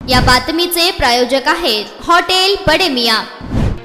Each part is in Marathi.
या बातमीचे प्रायोजक आहेत हॉटेल बडे मियां।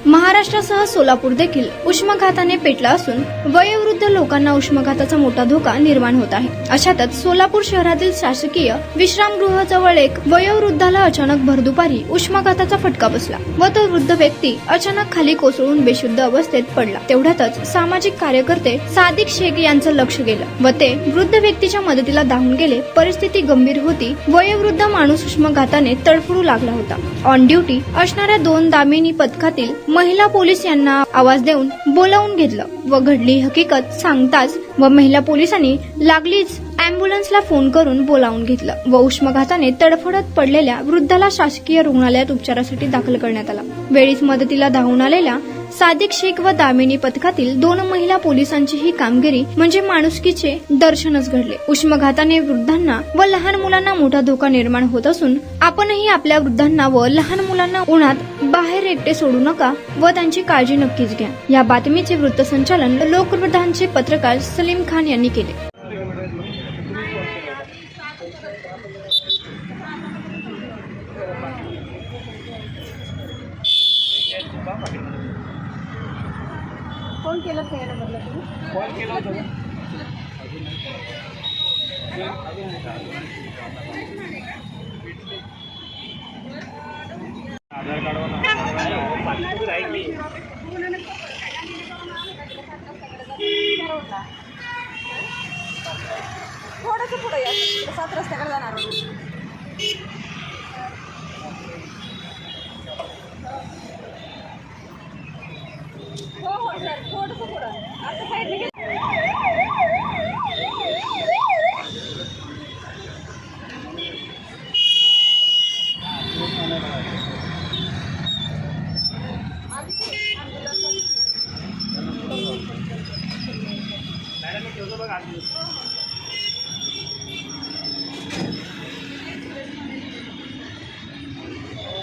महाराष्ट्रासह सोलापूर देखील उष्माघाताने पेटला असून वयोवृद्ध लोकांना उष्माघाताचा मोठा धोका निर्माण होत आहे। अशातच सोलापूर शहरातील शासकीय विश्रामगृहाजवळ एक वयोवृद्धाला अचानक भरदुपारी उष्माघाताचा फटका बसला व तो वृद्ध व्यक्ती अचानक खाली कोसळून बेशुद्ध अवस्थेत पडला। तेवढ्यातच सामाजिक कार्यकर्ते सादिक शेख यांचं लक्ष गेलं व ते वृद्ध व्यक्तीच्या मदतीला धावून गेले। परिस्थिती गंभीर होती। वयोवृद्ध माणूस उष्माघाताने तडफडू लागला होता। ऑन ड्युटी असणाऱ्या 2 दामिनी पथकातील महिला पोलीस यांना आवाज देऊन बोलावून घेतलं व घडली हकीकत सांगताच व महिला पोलिसांनी लागलीच अँब्युलन्सला फोन करून बोलावून घेतलं व उष्माघाताने तडफडत पडलेल्या वृद्धाला शासकीय रुग्णालयात उपचारासाठी दाखल करण्यात आला। वेळीच मदतीला धावून आलेल्या सादिक शेख व दामिनी पथकातील 2 महिला पोलिसांची ही कामगिरी म्हणजे माणुसकीचे दर्शनच घडले। उष्माघाताने वृद्धांना व लहान मुलांना मोठा धोका निर्माण होत असून आपणही आपल्या वृद्धांना व लहान मुलांना उन्हात बाहेर एकटे सोडू नका व त्यांची काळजी नक्कीच घ्या। या बातमीचे वृत्तसंचालन लोकवृद्धांचे पत्रकार सलीम खान यांनी केले। फोन केला काय नंबरला तुम्ही? कॉल केला होता आधार कार्डवर राहिली थोडंसं पुढे या, 7 रस्त्याकडे जाणार हो हो सर, थोडंसं पुढं आता साईडने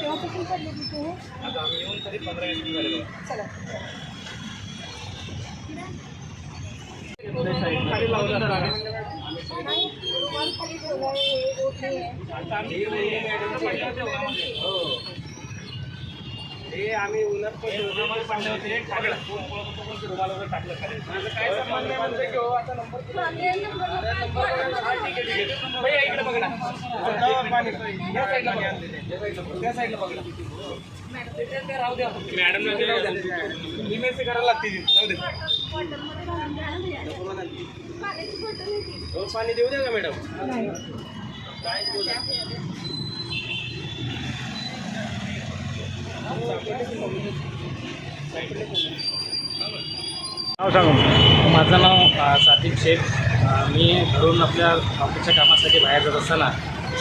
केव्हापासून पडली तिथे? आता आम्ही येऊन तरी 15 मिनिट झाले। चला खाली लावलं तर नाही, वर खाली ठेवलं आहे, रोड नाही आहे। हो हे आम्ही उन्हात पडले होते खाली रुमाला टाकलं खाली। माझं काय संबंध नाही म्हणते की हो आता नंबर ठीक आहे भैया इकडे बघा ना पाणी या साईडला बघा ते राहू द्या मॅडम राहू द्या इमेज करायला लागते राहू दे हो पाणी देऊ द्या का मॅडम काय नाव सांगू। माझं नाव सादिक शेख। मी घरून आपल्या ऑफिसच्या कामासाठी बाहेर जात असताना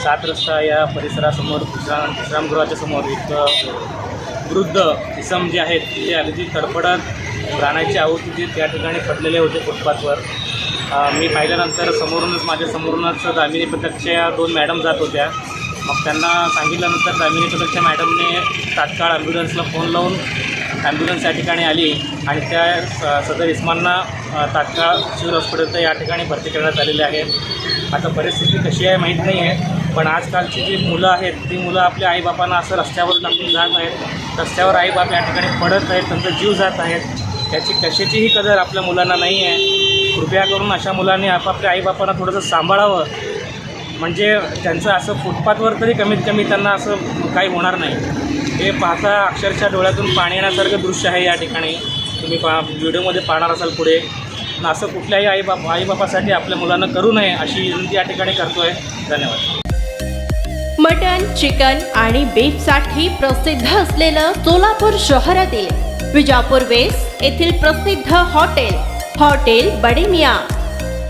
7 रस्ता या परिसरासमोर विश्रामगृहाच्या समोर एक वृद्ध इसम जे आहेत ते अगदी तडफडत प्राणाची आहुती जे त्या ठिकाणी पडलेले होते फुटपाथवर। मी पाहिल्यानंतर माझ्या समोरूनच दामिनी पथकच्या 2 मॅडम जात होत्या। मग त्यांना सांगितल्यानंतर दामिनी पथकच्या मॅडमने तात्काळ ॲम्ब्युलन्सला फोन लावून ॲम्ब्युलन्स या ठिकाणी आली आणि त्या सदर इस्मांना तात्काळ शिवर हॉस्पिटल या ठिकाणी भरती करण्यात आलेले आहे। आता परिस्थिती कशी आहे माहीत नाही आहे, पण आजकालची जी मुलं आहेत ती मुलं आपल्या आईबापांना असं रस्त्यावर टाकून जात आहेत। रस्त्यावर आईबाप या ठिकाणी पडत आहेत, त्यांचा जीव जात आहेत। त्याची कशाचीही कदर आपल्या मुलांना नाही आहे। कृपया करून अशा मुलांनी आपापल्या आईबापांना थोडंसं सांभाळावं, म्हणजे त्यांचं असं फुटपाथवर तरी कमीत कमी त्यांना असं काही होणार नाही। हे पाहता अक्षरशः डोळ्यातून पाणी येण्यासारखं दृश्य आहे या ठिकाणी। तुम्ही व्हिडिओमध्ये पाहणार असाल पुढे। असं कुठल्याही आईबापासाठी आपल्या मुलांना करू नये अशी विनंती या ठिकाणी करतो आहे। धन्यवाद। मटन, चिकन आणि बीफसाठी प्रसिद्ध असलेलं सोलापूर शहरातील विजापूर वेस्ट येथील प्रसिद्ध हॉटेल बडे मियां।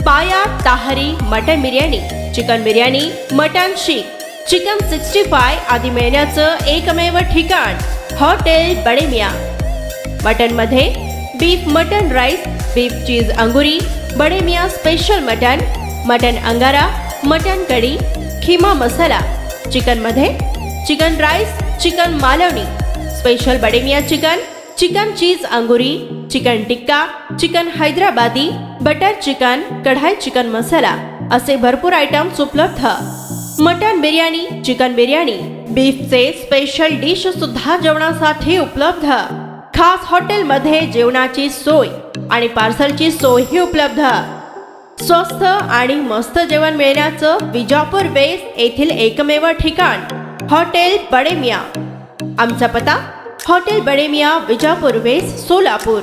पाया ताहरी mutton biryani, chicken biryani, mutton शीख, चिकन 65 आदी मिळण्याचं एकमेव ठिकाण हॉटेल बडे मियां। मटनमध्ये beef mutton rice, beef cheese अंगुरी, बडे मियां स्पेशल मटन अंगारा, मटन कढी, खिमा मसाला। चिकनमध्ये chicken rice, chicken Malvani, special Bade Miyan chicken cheese अंगुरी, chicken tikka, chicken Hyderabadi, butter chicken, kadai chicken masala असे भरपूर आयटम्स उपलब्ध। मटन बिर्याणी, चिकन बिर्याणी, बीफचे स्पेशल डिश सुद्धा जेवणासाठी उपलब्ध. खास हॉटेलमध्ये जेवणाची सोय आणि पार्सलची सोयही उपलब्ध. स्वस्त आणि मस्त जेवण मिळण्याचं विजापूर वेस्ट येथील एकमेव ठिकाण हॉटेल बडे मियाँ. आमचा पत्ता हॉटेल बडे मियाँ, विजापूर वेस्ट, सोलापूर.